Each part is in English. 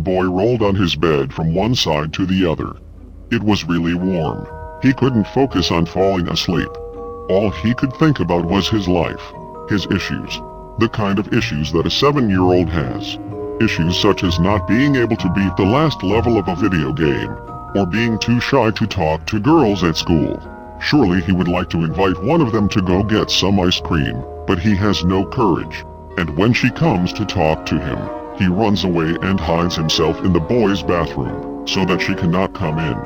boy rolled on his bed from one side to the other. It was really warm. He couldn't focus on falling asleep. All he could think about was his life, his issues, the kind of issues that a 7-year-old has. Issues such as not being able to beat the last level of a video game, or being too shy to talk to girls at school. Surely he would like to invite one of them to go get some ice cream, but he has no courage. And when she comes to talk to him, he runs away and hides himself in the boys' bathroom, so that she cannot come in.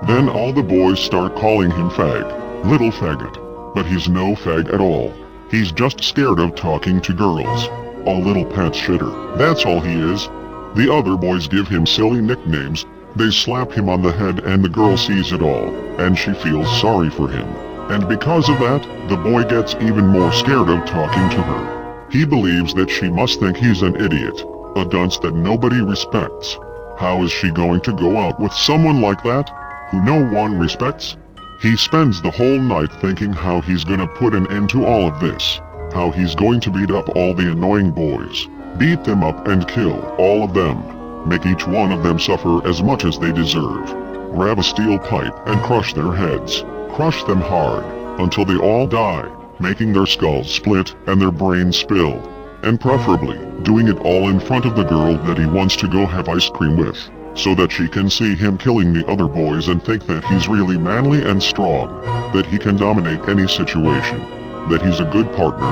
Then all the boys start calling him fag, little faggot. But he's no fag at all. He's just scared of talking to girls. A little pants shitter, that's all he is. The other boys give him silly nicknames. They slap him on the head and the girl sees it all, and she feels sorry for him. And because of that, the boy gets even more scared of talking to her. He believes that she must think he's an idiot, a dunce that nobody respects. How is she going to go out with someone like that, who no one respects? He spends the whole night thinking how he's gonna put an end to all of this, how he's going to beat up all the annoying boys, beat them up and kill all of them, make each one of them suffer as much as they deserve, grab a steel pipe and crush their heads, crush them hard, until they all die, making their skulls split and their brains spill, and preferably doing it all in front of the girl that he wants to go have ice cream with, so that she can see him killing the other boys and think that he's really manly and strong, that he can dominate any situation, that he's a good partner,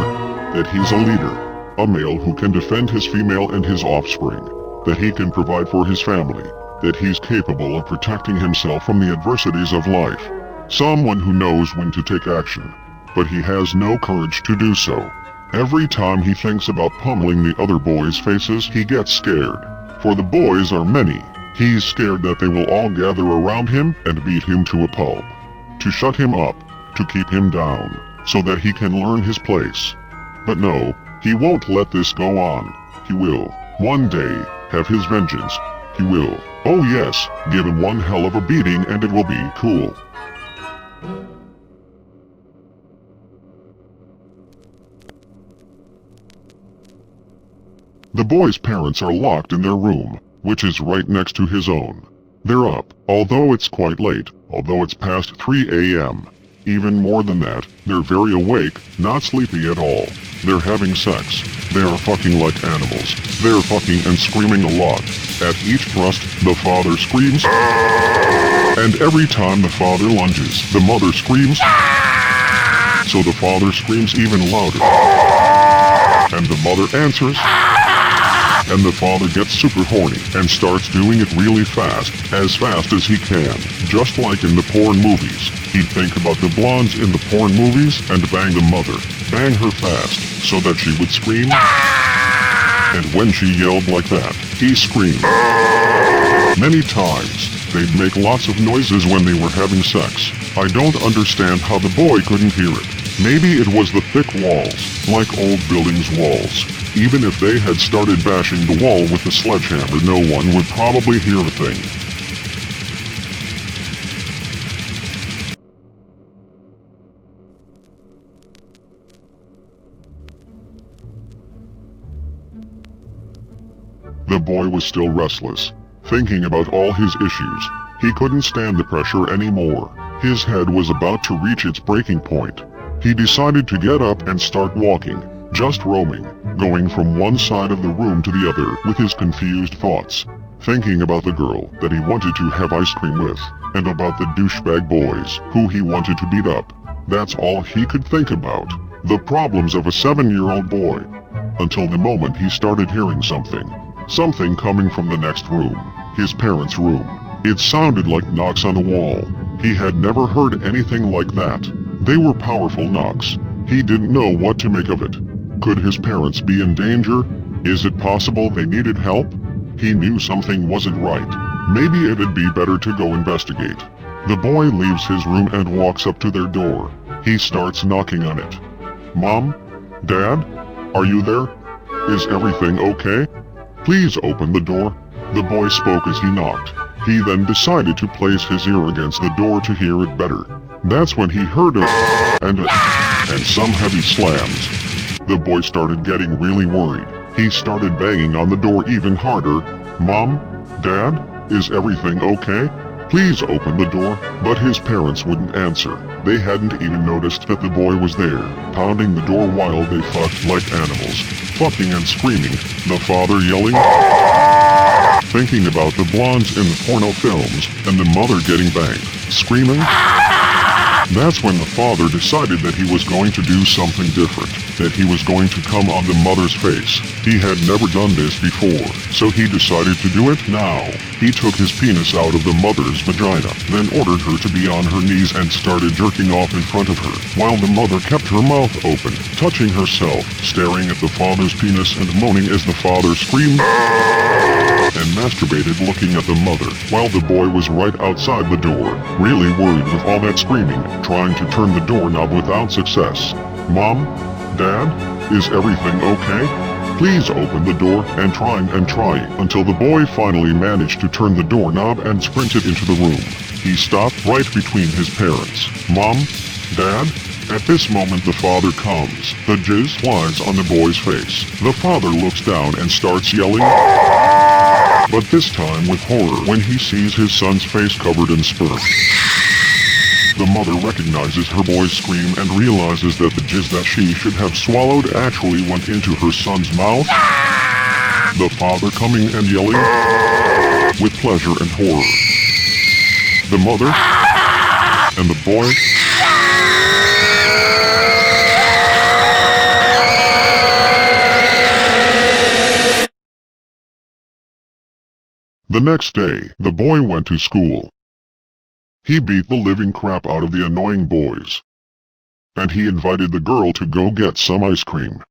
that he's a leader, a male who can defend his female and his offspring, that he can provide for his family, that he's capable of protecting himself from the adversities of life, someone who knows when to take action, but he has no courage to do so. Every time he thinks about pummeling the other boys' faces, he gets scared, for the boys are many. He's scared that they will all gather around him and beat him to a pulp, to shut him up, to keep him down, so that he can learn his place. But no, he won't let this go on. He will, one day, have his vengeance. He will, oh yes, give him one hell of a beating and it will be cool. The boy's parents are locked in their room, which is right next to his own. They're up, although it's quite late, although it's past 3 a.m. Even more than that, they're very awake, not sleepy at all. They're having sex. They are fucking like animals. They're fucking and screaming a lot. At each thrust, the father screams. And every time the father lunges, the mother screams. So the father screams even louder. And the mother answers. And the father gets super horny and starts doing it really fast as he can, just like in the porn movies. He'd think about the blondes in the porn movies and bang the mother, bang her fast, so that she would scream. And when she yelled like that, he screamed. Many times, they'd make lots of noises when they were having sex. I don't understand how the boy couldn't hear it. Maybe it was the thick walls, like old buildings' walls. Even if they had started bashing the wall with a sledgehammer, no one would probably hear a thing. The boy was still restless, thinking about all his issues. He couldn't stand the pressure anymore. His head was about to reach its breaking point. He decided to get up and start walking, just roaming, going from one side of the room to the other with his confused thoughts, thinking about the girl that he wanted to have ice cream with, and about the douchebag boys who he wanted to beat up. That's all he could think about, the problems of a 7-year-old boy, until the moment he started hearing something coming from the next room, his parents' room. It sounded like knocks on the wall. He had never heard anything like that. They were powerful knocks. He didn't know what to make of it. Could his parents be in danger? Is it possible they needed help? He knew something wasn't right. Maybe it'd be better to go investigate. The boy leaves his room and walks up to their door. He starts knocking on it. Mom? Dad? Are you there? Is everything okay? Please open the door. The boy spoke as he knocked. He then decided to place his ear against the door to hear it better. That's when he heard and some heavy slams. The boy started getting really worried. He started banging on the door even harder. Mom? Dad, is everything okay? Please open the door. But his parents wouldn't answer. They hadn't even noticed that the boy was there, pounding the door while they fucked like animals, fucking and screaming, the father yelling, thinking about the blondes in the porno films, and the mother getting banged, screaming. That's when the father decided that he was going to do something different, that he was going to come on the mother's face. He had never done this before, so he decided to do it now. He took his penis out of the mother's vagina, then ordered her to be on her knees and started jerking off in front of her, while the mother kept her mouth open, touching herself, staring at the father's penis and moaning as the father screamed and masturbated looking at the mother, while the boy was right outside the door, really worried with all that screaming, trying to turn the doorknob without success. Mom? Dad? Is everything okay? Please open the door, and trying until the boy finally managed to turn the doorknob and sprinted into the room. He stopped right between his parents. Mom? Dad? At this moment the father comes. The jizz flies on the boy's face. The father looks down and starts yelling, but this time with horror when he sees his son's face covered in sperm. The mother recognizes her boy's scream and realizes that the jizz that she should have swallowed actually went into her son's mouth. The father coming and yelling with pleasure and horror. The mother and the boy The next day, the boy went to school. He beat the living crap out of the annoying boys. And he invited the girl to go get some ice cream.